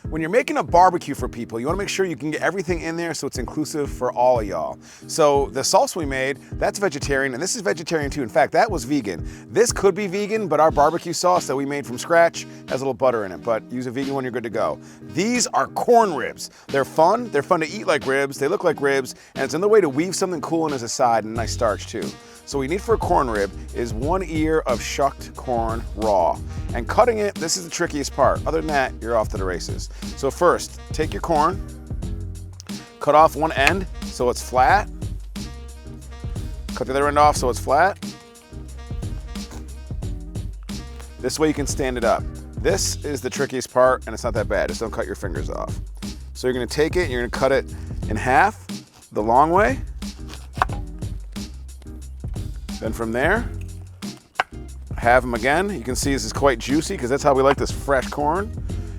When you're making a barbecue for people, you wanna make sure you can get everything in there so it's inclusive for all of y'all. So the sauce we made, that's vegetarian, and this is vegetarian too. In fact, that was vegan. This could be vegan, but our barbecue sauce that we made from scratch has a little butter in it, but use a vegan one, you're good to go. These are corn ribs. They're fun to eat like ribs, they look like ribs, and it's another way to weave something cool in as a side and a nice starch too. So what we need for a corn rib is 1 ear of shucked corn raw. And cutting it, this is the trickiest part. Other than that, you're off to the races. So first, take your corn, cut off one end so it's flat. Cut the other end off so it's flat. This way you can stand it up. This is the trickiest part, and it's not that bad. Just don't cut your fingers off. So you're gonna take it and you're gonna cut it in half the long way. Then from there, halve them again. You can see this is quite juicy because that's how we like this fresh corn.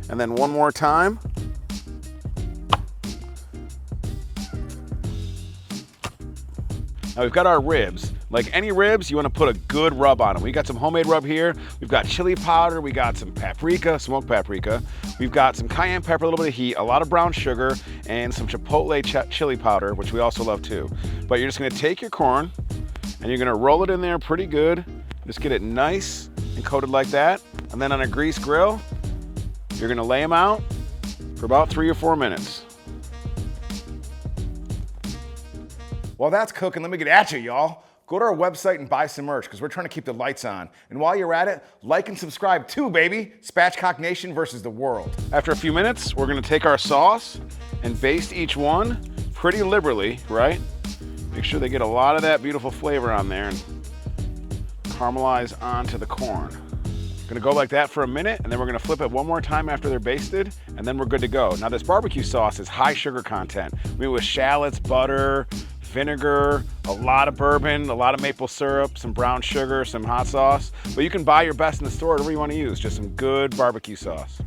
And then one more time. Now we've got our ribs. Like any ribs, you want to put a good rub on them. We got some homemade rub here. We've got chili powder. We got some paprika, smoked paprika. We've got some cayenne pepper, a little bit of heat, a lot of brown sugar, and some chipotle chili powder, which we also love too. But you're just going to take your corn and you're going to roll it in there pretty good. Just get it nice and coated like that. And then on a grease grill, you're going to lay them out for about 3 or 4 minutes. While that's cooking, let me get at you, y'all. Go to our website and buy some merch because we're trying to keep the lights on. And while you're at it, like and subscribe too, baby. Spatchcock Nation versus the world. After a few minutes, we're gonna take our sauce and baste each one pretty liberally, right? Make sure they get a lot of that beautiful flavor on there and caramelize onto the corn. Gonna go like that for a minute, and then we're gonna flip it one more time after they're basted, and then we're good to go. Now this barbecue sauce is high sugar content. We do with shallots, butter, vinegar, a lot of bourbon, a lot of maple syrup, some brown sugar, some hot sauce. But you can buy your best in the store, whatever you want to use, just some good barbecue sauce.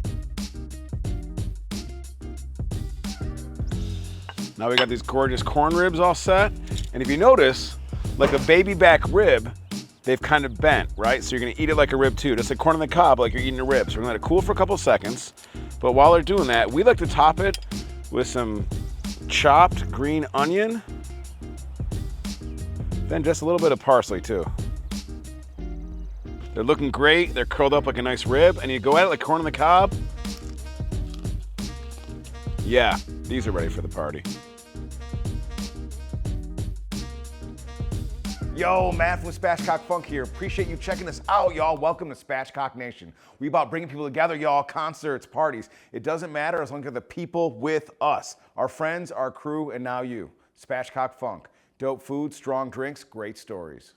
Now we got these gorgeous corn ribs all set. And if you notice, like a baby back rib, they've kind of bent, right? So you're gonna eat it like a rib too, just like corn on the cob, like you're eating a rib. So we're gonna let it cool for a couple seconds. But while they're doing that, we like to top it with some chopped green onion, then just a little bit of parsley too. They're looking great. They're curled up like a nice rib, and you go at it like corn on the cob. Yeah, these are ready for the party. Yo, Matt from Spatchcock Funk here. Appreciate you checking us out, y'all. Welcome to Spatchcock Nation. We about bringing people together, y'all. Concerts, parties. It doesn't matter as long as the people with us. Our friends, our crew, and now you. Spatchcock Funk. Dope food, strong drinks, great stories.